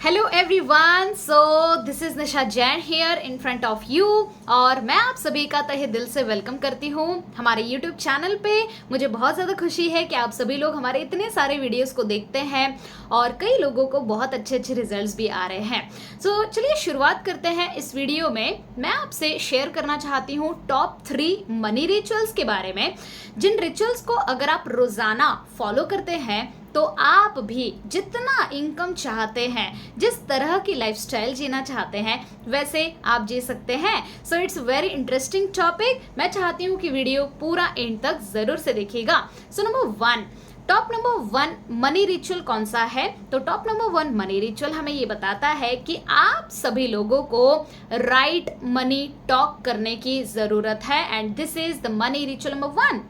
Hello everyone, so this is Nisha Jain here in front of you और मैं आप सभी का तहे दिल से वेलकम करती हूँ हमारे यूट्यूब चैनल पे। मुझे बहुत ज़्यादा खुशी है कि आप सभी लोग हमारे इतने सारे वीडियोस को देखते हैं और कई लोगों को बहुत अच्छे अच्छे रिजल्ट्स भी आ रहे हैं। सो चलिए शुरुआत करते हैं। इस वीडियो में मैं आपसे शेयर करना चाहती हूँ टॉप 3 मनी रिचुअल्स के बारे में, जिन रिचुअल्स को अगर आप रोज़ाना फॉलो करते हैं तो आप भी जितना इनकम चाहते हैं, जिस तरह की लाइफस्टाइल जीना चाहते हैं, वैसे आप जी सकते हैं। So it's very interesting topic. मैं चाहती हूँ कि वीडियो पूरा एंड तक जरूर से देखिएगा। So top number 1 money ritual कौन सा है? तो टॉप नंबर 1 मनी रिचुअल हमें ये बताता है कि आप सभी लोगों को राइट मनी टॉक करने की जरूरत है and this is the money ritual number 1।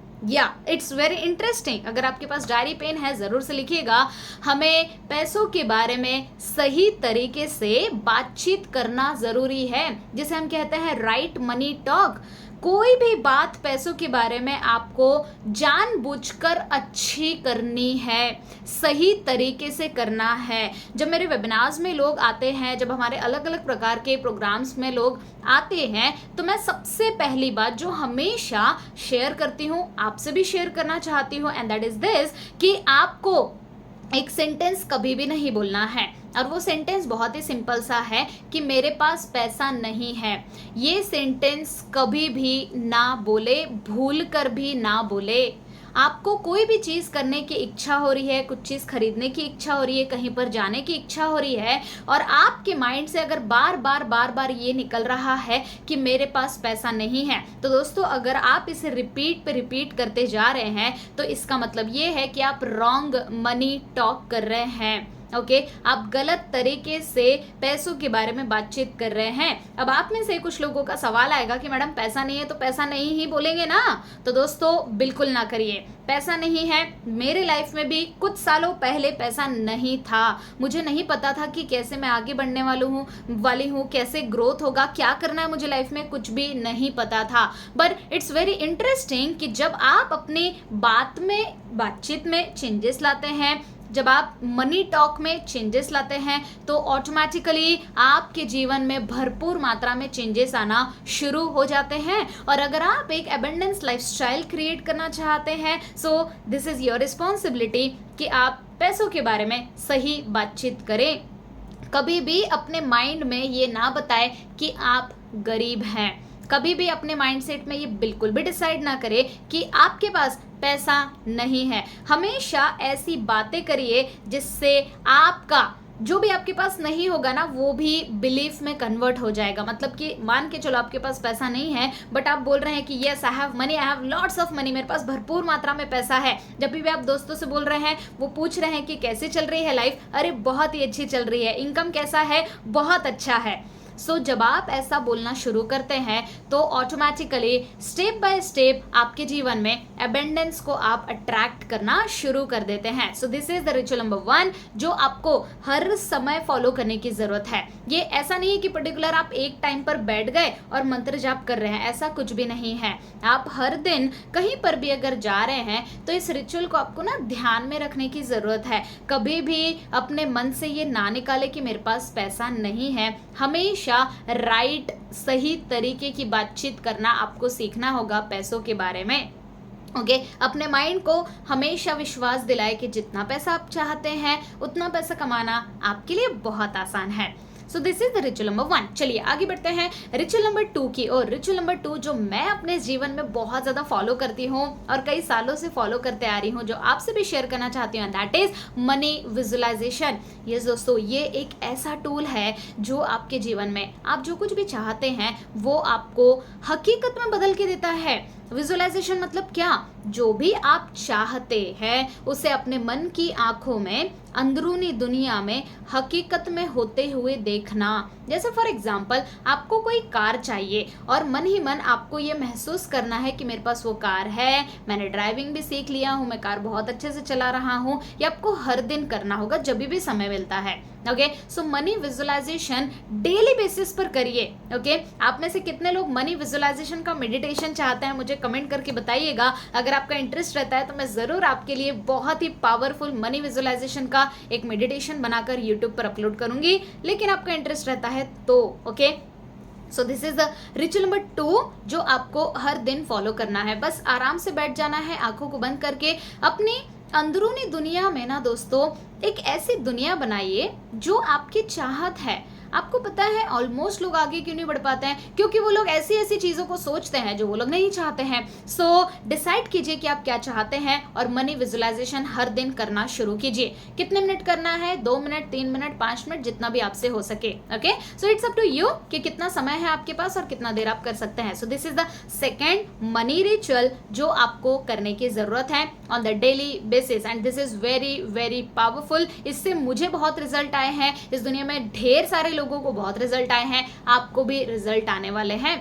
It's very interesting. अगर आपके पास डायरी पेन है जरूर से लिखिएगा। हमें पैसों के बारे में सही तरीके से बातचीत करना जरूरी है, जिसे हम कहते हैं राइट मनी टॉक। कोई भी बात पैसों के बारे में आपको जानबूझकर अच्छी करनी है, सही तरीके से करना है। जब मेरे वेबिनार्स में लोग आते हैं, जब हमारे अलग अलग प्रकार के प्रोग्राम्स में लोग आते हैं, तो मैं सबसे पहली बात जो हमेशा शेयर करती हूँ, आपसे भी शेयर करना चाहती हूँ, एंड दैट इज दिस कि आपको एक सेंटेंस कभी भी नहीं बोलना है। और वो सेंटेंस बहुत ही सिंपल सा है कि मेरे पास पैसा नहीं है। ये सेंटेंस कभी भी ना बोले, भूल कर भी ना बोले। आपको कोई भी चीज़ करने की इच्छा हो रही है, कुछ चीज़ खरीदने की इच्छा हो रही है, कहीं पर जाने की इच्छा हो रही है, और आपके माइंड से अगर बार बार ये निकल रहा है कि मेरे पास पैसा नहीं है, तो दोस्तों अगर आप इसे रिपीट पे रिपीट करते जा रहे हैं तो इसका मतलब ये है कि आप रॉन्ग मनी टॉक कर रहे हैं। ओके, आप गलत तरीके से पैसों के बारे में बातचीत कर रहे हैं। अब आप में से कुछ लोगों का सवाल आएगा कि मैडम पैसा नहीं है तो पैसा नहीं ही बोलेंगे ना। तो दोस्तों बिल्कुल ना करिए। पैसा नहीं है, मेरे लाइफ में भी कुछ सालों पहले पैसा नहीं था। मुझे नहीं पता था कि कैसे मैं आगे बढ़ने वाली हूँ, कैसे ग्रोथ होगा, क्या करना है मुझे लाइफ में, कुछ भी नहीं पता था। बट इट्स वेरी इंटरेस्टिंग कि जब आप अपनी बातचीत में चेंजेस लाते हैं, जब आप मनी टॉक में चेंजेस लाते हैं, तो ऑटोमेटिकली आपके जीवन में भरपूर मात्रा में चेंजेस आना शुरू हो जाते हैं। और अगर आप एक एबंडेंस लाइफस्टाइल क्रिएट करना चाहते हैं, so this is your responsibility कि आप पैसों के बारे में सही बातचीत करें। कभी भी अपने माइंड में ये ना बताएं कि आप गरीब हैं। कभी भी अपने माइंडसेट में ये बिल्कुल भी डिसाइड ना करें कि आपके पास पैसा नहीं है। हमेशा ऐसी बातें करिए जिससे आपका जो भी आपके पास नहीं होगा ना, वो भी बिलीफ में कन्वर्ट हो जाएगा। मतलब कि मान के चलो आपके पास पैसा नहीं है, बट आप बोल रहे हैं कि yes I have money, I have lots of money, मेरे पास भरपूर मात्रा में पैसा है। जब भी आप दोस्तों से बोल रहे हैं, वो पूछ रहे हैं कि कैसे चल रही है लाइफ, अरे बहुत ही अच्छी चल रही है। इनकम कैसा है? बहुत अच्छा है। सो जब आप ऐसा बोलना शुरू करते हैं तो ऑटोमेटिकली स्टेप बाय स्टेप आपके जीवन में एबंडेंस को आप अट्रैक्ट करना शुरू कर देते हैं। So this is the ritual number 1 जो आपको हर समय फॉलो करने की जरूरत है। ये ऐसा नहीं है कि पर्टिकुलर आप एक टाइम पर बैठ गए और मंत्र जाप कर रहे हैं, ऐसा कुछ भी नहीं है। आप हर दिन कहीं पर भी अगर जा रहे हैं तो इस रिचुअल को आपको ना ध्यान में रखने की जरूरत है। कभी भी अपने मन से ये ना निकाले कि मेरे पास पैसा नहीं है। हमेशा राइट सही तरीके की बातचीत करना आपको सीखना होगा पैसों के बारे में। ओके, अपने माइंड को हमेशा विश्वास दिलाए कि जितना पैसा आप चाहते हैं उतना पैसा कमाना आपके लिए बहुत आसान है। So this is the ritual number 1। चलिए आगे बढ़ते हैं रिचुअल नंबर 2 की ओर। रिचुअल नंबर 2 जो मैं अपने जीवन में बहुत ज्यादा फॉलो करती हूँ और कई सालों से फॉलो करते आ रही हूँ, जो आपसे भी शेयर करना चाहती हूँ, that is money visualisation. Yes दोस्तों, ये एक ऐसा टूल है जो आपके जीवन में आप जो कुछ भी चाहते हैं वो आपको हकीकत में बदल के देता है। विजुअलाइजेशन मतलब क्या? जो भी आप चाहते हैं उसे अपने मन की आंखों में, अंदरूनी दुनिया में हकीकत में होते हुए देखना। जैसे फॉर एग्जाम्पल आपको कोई कार चाहिए और मन ही मन आपको ये महसूस करना है कि मेरे पास वो कार है, मैंने ड्राइविंग भी सीख लिया हूँ, मैं कार बहुत अच्छे से चला रहा हूँ। ये आपको हर दिन करना होगा जब भी समय मिलता है। Okay, so money visualisation daily basis पर करिए। ओके, आप में से कितने लोग मनी विजुअलाइजेशन का मेडिटेशन चाहते हैं मुझे कमेंट करके बताइएगा। अगर आपका इंटरेस्ट रहता है तो मैं ज़रूर आपके लिए बहुत ही पावरफुल मनी विजुअलाइजेशन का एक मेडिटेशन बनाकर यूट्यूब पर अपलोड करूंगी, लेकिन आपका इंटरेस्ट रहता है तो okay. So this is the ritual number 2 जो आपको हर दिन फॉलो करना है। बस आराम से बैठ जाना है, आंखों को बंद करके अपनी अंदरूनी दुनिया में ना दोस्तों एक ऐसी दुनिया बनाइए जो आपकी चाहत है। आपको पता है ऑलमोस्ट लोग आगे क्यों नहीं बढ़ पाते हैं, क्योंकि वो लोग ऐसी ऐसी चीज़ों को सोचते हैं जो वो लोग नहीं चाहते हैं। सो डिसाइड कीजिए कि आप क्या चाहते हैं और मनी विजुअलाइजेशन हर दिन करना शुरू कीजिए। कितने मिनट करना है? 2 मिनट, 3 मिनट, 5 मिनट, जितना भी आपसे हो सके। Okay, so it's up to you कि कितना समय है आपके पास और कितना देर आप कर सकते हैं। So this is the second money ritual जो आपको करने की जरूरत है on the daily basis, and this is very very powerful. इससे मुझे बहुत रिजल्ट आए हैं, इस दुनिया में ढेर सारे लोगों को बहुत रिजल्ट आए हैं, आपको भी रिजल्ट आने वाले हैं।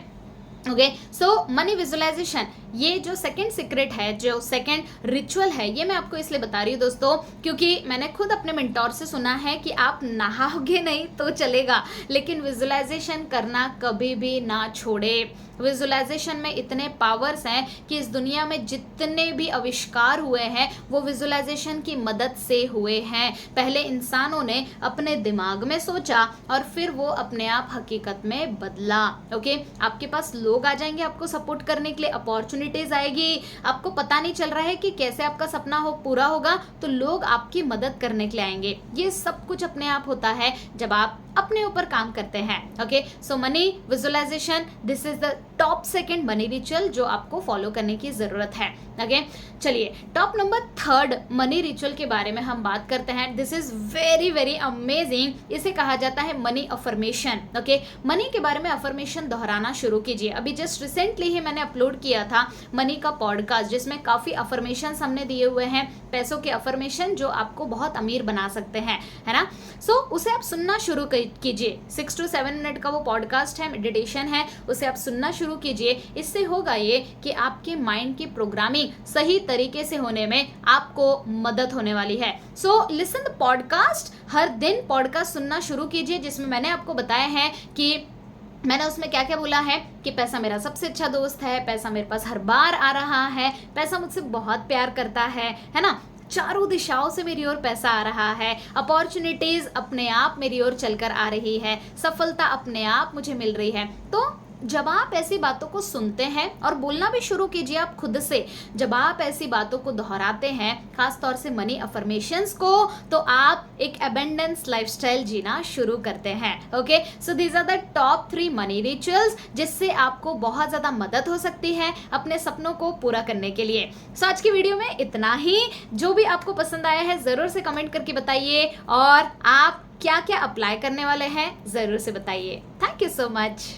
ओके, सो मनी विजुअलाइजेशन ये जो सेकंड सीक्रेट है, जो सेकंड रिचुअल है, ये मैं आपको इसलिए बता रही हूँ दोस्तों क्योंकि मैंने खुद अपने मेंटोर से सुना है कि आप नहाओगे नहीं तो चलेगा, लेकिन विजुअलाइजेशन करना कभी भी ना छोड़े। विजुअलाइजेशन में इतने पावर्स हैं कि इस दुनिया में जितने भी आविष्कार हुए हैं वो विजुअलाइजेशन की मदद से हुए हैं। पहले इंसानों ने अपने दिमाग में सोचा और फिर वो अपने आप हकीकत में बदला। ओके, आपके पास लोग आ जाएंगे आपको सपोर्ट करने के लिए, अपॉर्चुनिटीज आएगी, आपको पता नहीं चल रहा है कि कैसे आपका सपना पूरा होगा, तो लोग आपकी मदद करने के लिए आएंगे। ये सब कुछ अपने आप होता है जब आप अपने ऊपर काम करते हैं। Okay, so money visualisation this is the top second money ritual जो आपको फॉलो करने की जरूरत है। ओके, चलिए टॉप नंबर 3 मनी रिचुअल के बारे में हम बात करते हैं। This is very very amazing. इसे कहा जाता है मनी अफर्मेशन। ओके, मनी के बारे में अफर्मेशन दोहराना शुरू कीजिए। अभी जस्ट रिसेंटली ही मैंने अपलोड किया था मनी का पॉडकास्ट, जिसमें काफी अफर्मेशन हमने दिए हुए हैं, पैसों के अफर्मेशन जो आपको बहुत अमीर बना सकते हैं, है ना। सो उसे आप सुनना शुरू कीजिए। 6 to 7 मिनट का वो पॉडकास्ट है, मेडिटेशन है, उसे आप सुनना शुरू कीजिए। इससे होगा ये कि आपके माइंड की प्रोग्रामिंग सही तरीके से होने में आपको मदद होने वाली है। सो लिसन द पॉडकास्ट, हर दिन पॉडकास्ट सुनना शुरू कीजिए, जिसमें मैंने आपको बताया है कि मैंने उसमें क्या क्या बोला है कि पैसा मेरा सबसे अच्छा दोस्त है, पैसा मेरे पास हर बार आ रहा है, पैसा मुझसे बहुत प्यार करता है ना, चारों दिशाओं से मेरी ओर पैसा आ रहा है, अपॉर्चुनिटीज अपने आप मेरी ओर चलकर आ रही है, सफलता अपने आप मुझे मिल रही है। तो जब आप ऐसी बातों को सुनते हैं और बोलना भी शुरू कीजिए आप खुद से, जब आप ऐसी बातों को दोहराते हैं, खास तौर से मनी अफर्मेशंस को, तो आप एक अबंडेंस लाइफस्टाइल जीना शुरू करते हैं। Okay, so these are the top 3 money rituals जिससे आपको बहुत ज्यादा मदद हो सकती है अपने सपनों को पूरा करने के लिए। सो आज की वीडियो में इतना ही। जो भी आपको पसंद आया है जरूर से कमेंट करके बताइए, और आप क्या क्या अप्लाई करने वाले हैं जरूर से बताइए। Thank you so much.